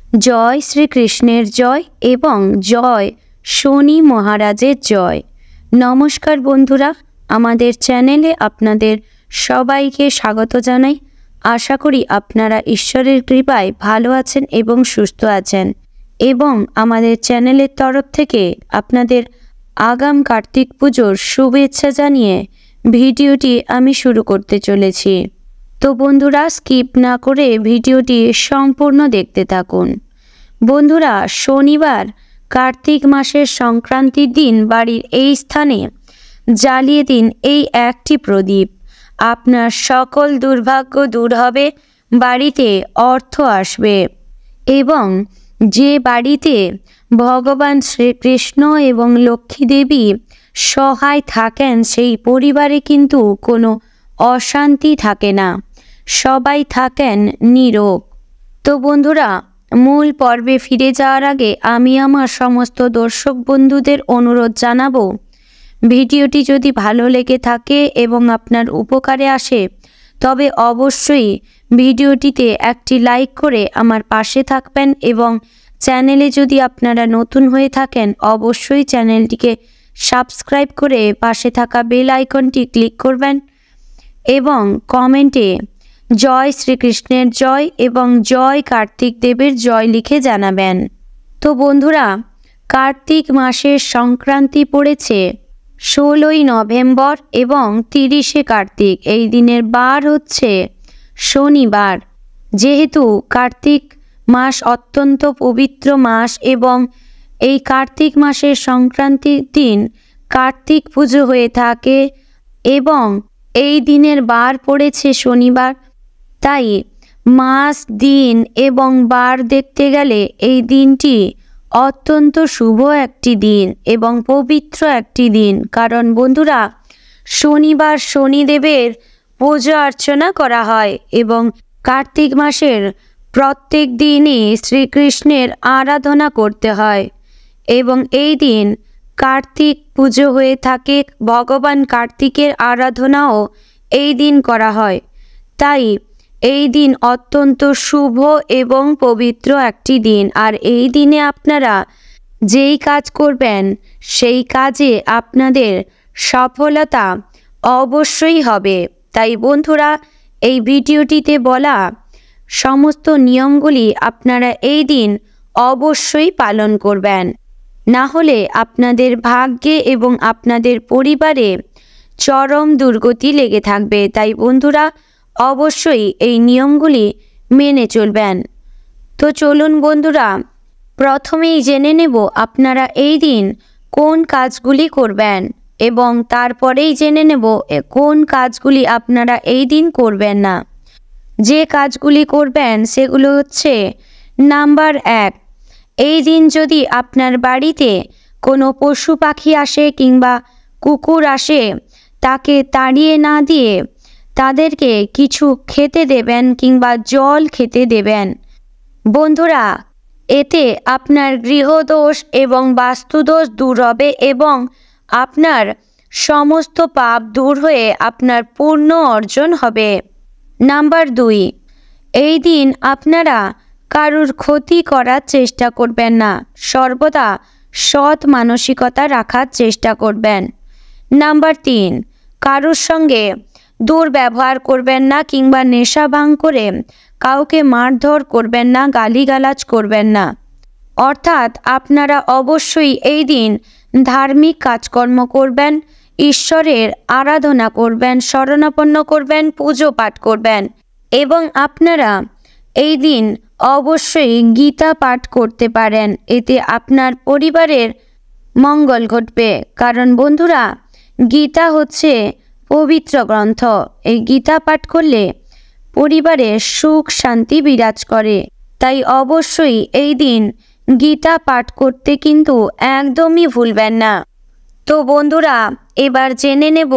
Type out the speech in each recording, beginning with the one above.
জয় শ্রীকৃষ্ণের জয় এবং জয় শনি মহারাজের জয়। নমস্কার বন্ধুরা, আমাদের চ্যানেলে আপনাদের সবাইকে স্বাগত জানাই। আশা করি আপনারা ঈশ্বরের কৃপায় ভালো আছেন এবং সুস্থ আছেন, এবং আমাদের চ্যানেলের তরফ থেকে আপনাদের আগাম কার্তিক পুজোর শুভেচ্ছা জানিয়ে ভিডিওটি আমি শুরু করতে চলেছি। তো বন্ধুরা, স্কিপ না করে ভিডিওটি সম্পূর্ণ দেখতে থাকুন। বন্ধুরা, শনিবার কার্তিক মাসের সংক্রান্তির দিন বাড়ির এই স্থানে জ্বালিয়ে দিন এই একটি প্রদীপ। আপনার সকল দুর্ভাগ্য দূর হবে, বাড়িতে অর্থ আসবে, এবং যে বাড়িতে ভগবান শ্রীকৃষ্ণ এবং লক্ষ্মী দেবী সহায় থাকেন সেই পরিবারে কিন্তু কোনো অশান্তি থাকে না, সবাই থাকেন নীরোগ। তো বন্ধুরা, মূল পর্বে ফিরে যাওয়ার আগে আমি আমার সমস্ত দর্শক বন্ধুদের অনুরোধ জানাবো, ভিডিওটি যদি ভালো লেগে থাকে এবং আপনার উপকারে আসে তবে অবশ্যই ভিডিওটিতে একটি লাইক করে আমার পাশে থাকবেন, এবং চ্যানেলে যদি আপনারা নতুন হয়ে থাকেন অবশ্যই চ্যানেলটিকে সাবস্ক্রাইব করে পাশে থাকা বেল আইকনটি ক্লিক করবেন, এবং কমেন্টে জয় শ্রীকৃষ্ণের জয় এবং জয় কার্তিক দেবের জয় লিখে জানাবেন। তো বন্ধুরা, কার্তিক মাসের সংক্রান্তি পড়েছে 16ই নভেম্বর এবং 30শে কার্তিক। এই দিনের বার হচ্ছে শনিবার। যেহেতু কার্তিক মাস অত্যন্ত পবিত্র মাস এবং এই কার্তিক মাসের সংক্রান্তির দিন কার্তিক পুজো হয়ে থাকে এবং এই দিনের বার পড়েছে শনিবার, তাই মাস, দিন এবং বার দেখতে গেলে এই দিনটি অত্যন্ত শুভ একটি দিন এবং পবিত্র একটি দিন। কারণ বন্ধুরা, শনিবার শনিদেবের পূজা অর্চনা করা হয় এবং কার্তিক মাসের প্রত্যেক দিনই শ্রীকৃষ্ণের আরাধনা করতে হয়, এবং এই দিন কার্তিক পুজো হয়ে থাকে। ভগবান কার্তিকের আরাধনাও এই দিন করা হয়, তাই এই দিন অত্যন্ত শুভ এবং পবিত্র একটি দিন। আর এই দিনে আপনারা যেই কাজ করবেন সেই কাজে আপনাদের সফলতা অবশ্যই হবে। তাই বন্ধুরা, এই ভিডিওটিতে বলা সমস্ত নিয়মগুলি আপনারা এই দিন অবশ্যই পালন করবেন, না হলে আপনাদের ভাগ্যে এবং আপনাদের পরিবারে চরম দুর্গতি লেগে থাকবে। তাই বন্ধুরা, অবশ্যই এই নিয়মগুলি মেনে চলবেন। তো চলুন বন্ধুরা, প্রথমেই জেনে নেব আপনারা এই দিন কোন কাজগুলি করবেন, এবং তারপরেই জেনে নেব কোন কাজগুলি আপনারা এই দিন করবেন না। যে কাজগুলি করবেন সেগুলো হচ্ছে, নাম্বার 1, এই দিন যদি আপনার বাড়িতে কোনো পশু পাখি আসে কিংবা কুকুর আসে, তাকে তাড়িয়ে না দিয়ে তাদেরকে কিছু খেতে দেবেন কিংবা জল খেতে দেবেন। বন্ধুরা, এতে আপনার গৃহদোষ এবং বাস্তুদোষ দূর হবে এবং আপনার সমস্ত পাপ দূর হয়ে আপনার পূর্ণ অর্জন হবে। নাম্বার 2, এই দিন আপনারা কারুর ক্ষতি করার চেষ্টা করবেন না, সর্বদা সৎ মানসিকতা রাখার চেষ্টা করবেন। নাম্বার 3, কারুর সঙ্গে দুর্ব্যবহার করবেন না কিংবা নেশা ভাঙ করে কাউকে মারধর করবেন না, গালিগালাজ করবেন না। অর্থাৎ আপনারা অবশ্যই এই দিন ধার্মিক কাজকর্ম করবেন, ঈশ্বরের আরাধনা করবেন, শরণাপন্ন করবেন, পুজো পাঠ করবেন, এবং আপনারা এই দিন অবশ্যই গীতা পাঠ করতে পারেন। এতে আপনার পরিবারের মঙ্গল ঘটবে। কারণ বন্ধুরা, গীতা হচ্ছে পবিত্র গ্রন্থ। এই গীতা পাঠ করলে পরিবারে সুখ শান্তি বিরাজ করে। তাই অবশ্যই এই দিন গীতা পাঠ করতে কিন্তু একদমই ভুলবেন না। তো বন্ধুরা, এবার জেনে নেব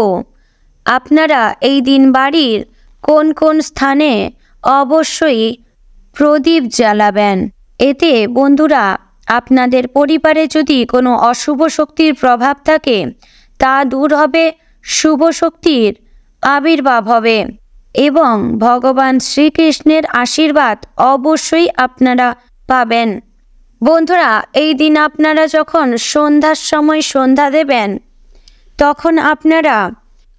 আপনারা এই দিন বাড়ির কোন কোন স্থানে অবশ্যই প্রদীপ জ্বালাবেন। এতে বন্ধুরা, আপনাদের পরিবারে যদি কোনো অশুভ শক্তির প্রভাব থাকে তা দূর হবে, শুভ শক্তির আবির্ভাব হবে এবং ভগবান শ্রীকৃষ্ণের আশীর্বাদ অবশ্যই আপনারা পাবেন। বন্ধুরা, এই দিন আপনারা যখন সন্ধ্যার সময় সন্ধ্যা দেবেন, তখন আপনারা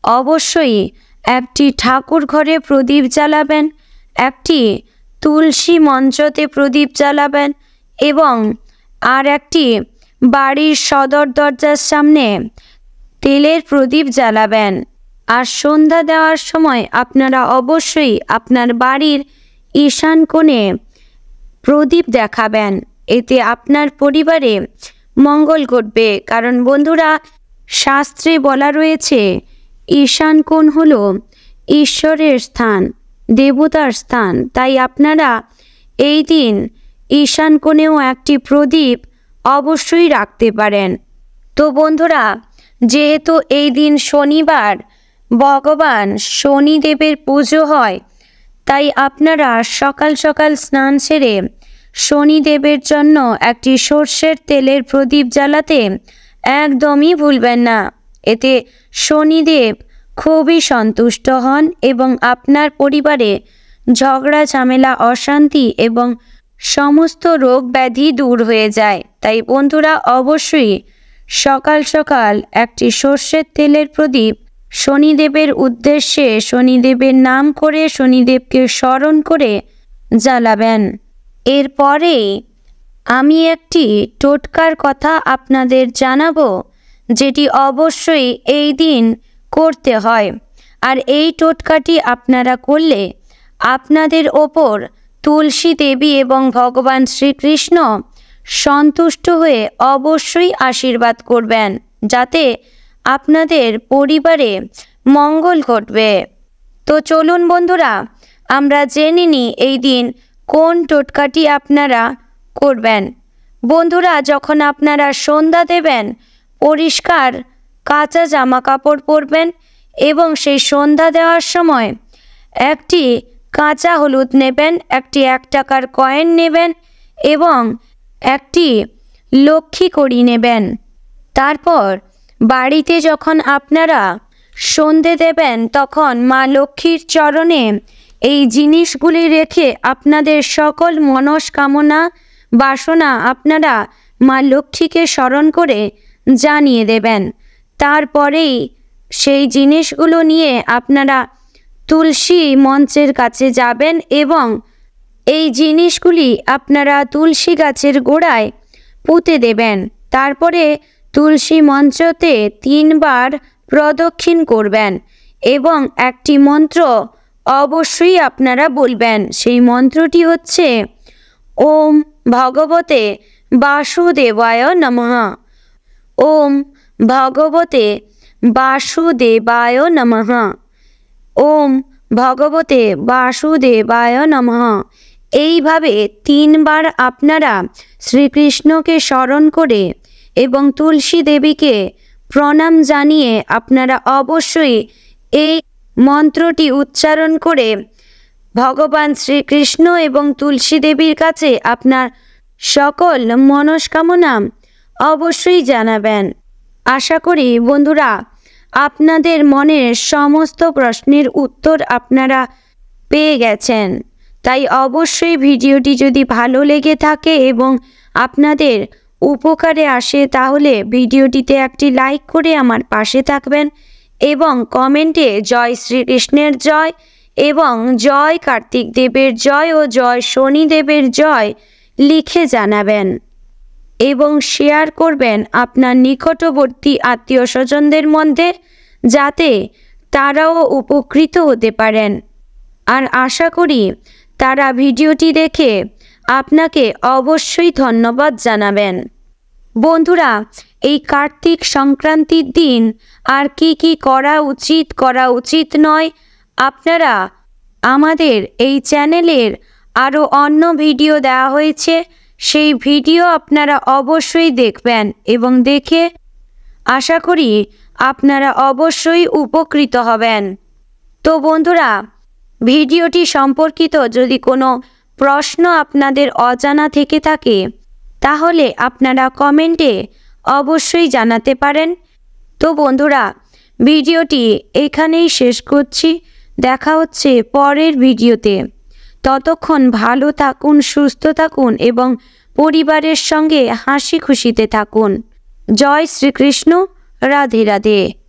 অবশ্যই একটি ঠাকুর ঘরে প্রদীপ জ্বালাবেন, একটি তুলসী মঞ্চতে প্রদীপ জ্বালাবেন এবং আর একটি বাড়ির সদর দরজার সামনে তেলের প্রদীপ জ্বালাবেন। আর সন্ধ্যা দেওয়ার সময় আপনারা অবশ্যই আপনার বাড়ির ঈশান কোণে প্রদীপ দেখাবেন। এতে আপনার পরিবারে মঙ্গল ঘটবে। কারণ বন্ধুরা, শাস্ত্রে বলা রয়েছে ঈশান কোণ হলো ঈশ্বরের স্থান, দেবতার স্থান। তাই আপনারা এই দিন ঈশান কোণেও একটি প্রদীপ অবশ্যই রাখতে পারেন। তো বন্ধুরা, যেহেতু এই দিন শনিবার, ভগবান শনিদেবের পুজো হয়, তাই আপনারা সকাল সকাল স্নান সেরে শনিদেবের জন্য একটি সর্ষের তেলের প্রদীপ জ্বালাতে একদমই ভুলবেন না। এতে শনিদেব খুবই সন্তুষ্ট হন এবং আপনার পরিবারে ঝগড়া ঝামেলা, অশান্তি এবং সমস্ত রোগ ব্যাধি দূর হয়ে যায়। তাই বন্ধুরা, অবশ্যই সকাল সকাল একটি সর্ষের তেলের প্রদীপ শনিদেবের উদ্দেশ্যে, শনিদেবের নাম করে, শনিদেবকে স্মরণ করে জ্বালাবেন। এরপরে আমি একটি টোটকার কথা আপনাদের জানাবো, যেটি অবশ্যই এই দিন করতে হয়। আর এই টোটকাটি আপনারা করলে আপনাদের ওপর তুলসী দেবী এবং ভগবান শ্রীকৃষ্ণ সন্তুষ্ট হয়ে অবশ্যই আশীর্বাদ করবেন, যাতে আপনাদের পরিবারে মঙ্গল ঘটবে। তো চলুন বন্ধুরা, আমরা জেনে নিই এই দিন কোন টোটকাটি আপনারা করবেন। বন্ধুরা, যখন আপনারা সন্ধ্যা দেবেন, পরিষ্কার কাঁচা জামা কাপড় পরবেন এবং সেই সন্ধ্যা দেওয়ার সময় একটি কাঁচা হলুদ নেবেন, একটি 1 টাকার কয়েন নেবেন এবং একটি লক্ষ্মী কড়ি নেবেন। তারপর বাড়িতে যখন আপনারা সন্ধে দেবেন, তখন মা লক্ষ্মীর চরণে এই জিনিসগুলি রেখে আপনাদের সকল মনস্কামনা, বাসনা আপনারা মা লক্ষ্মীকে স্মরণ করে জানিয়ে দেবেন। তারপরেই সেই জিনিসগুলো নিয়ে আপনারা তুলসী মঞ্চের কাছে যাবেন এবং এই জিনিসগুলি আপনারা তুলসী গাছের গোড়ায় পুঁতে দেবেন। তারপরে তুলসী মঞ্চতে 3 বার প্রদক্ষিণ করবেন এবং একটি মন্ত্র অবশ্যই আপনারা বলবেন। সেই মন্ত্রটি হচ্ছে ওম ভগবতে বাসুদেবায় নমঃ। ওম ভগবতে বাসুদেবায় নমঃ। ওম ভগবতে বাসুদেবায় নমঃ। এইভাবে 3 বার আপনারা শ্রীকৃষ্ণকে স্মরণ করে এবং তুলসী দেবীকে প্রণাম জানিয়ে আপনারা অবশ্যই এই মন্ত্রটি উচ্চারণ করে ভগবান শ্রীকৃষ্ণ এবং তুলসী দেবীর কাছে আপনার সকল মনস্কামনা অবশ্যই জানাবেন। আশা করি বন্ধুরা, আপনাদের মনের সমস্ত প্রশ্নের উত্তর আপনারা পেয়ে গেছেন। তাই অবশ্যই ভিডিওটি যদি ভালো লেগে থাকে এবং আপনাদের উপকারে আসে, তাহলে ভিডিওটিতে একটি লাইক করে আমার পাশে থাকবেন এবং কমেন্টে জয় শ্রীকৃষ্ণের জয় এবং জয় কার্তিক দেবের জয় ও জয় শনিদেবের জয় লিখে জানাবেন এবং শেয়ার করবেন আপনার নিকটবর্তী আত্মীয় স্বজনদের মধ্যে, যাতে তারাও উপকৃত হতে পারেন। আর আশা করি তারা ভিডিওটি দেখে আপনাকে অবশ্যই ধন্যবাদ জানাবেন। বন্ধুরা, এই কার্তিক সংক্রান্তির দিন আর কি করা উচিত নয়, আপনারা আমাদের এই চ্যানেলের আরও অন্য ভিডিও দেওয়া হয়েছে, সেই ভিডিও আপনারা অবশ্যই দেখবেন এবং দেখে আশা করি আপনারা অবশ্যই উপকৃত হবেন। তো বন্ধুরা, ভিডিওটি সম্পর্কিত যদি কোনো প্রশ্ন আপনাদের অজানা থেকে থাকে, তাহলে আপনারা কমেন্টে অবশ্যই জানাতে পারেন। তো বন্ধুরা, ভিডিওটি এখানেই শেষ করছি। দেখা হচ্ছে পরের ভিডিওতে। ততক্ষণ ভালো থাকুন, সুস্থ থাকুন এবং পরিবারের সঙ্গে হাসি খুশিতে থাকুন। জয় শ্রীকৃষ্ণ। রাধে রাধে।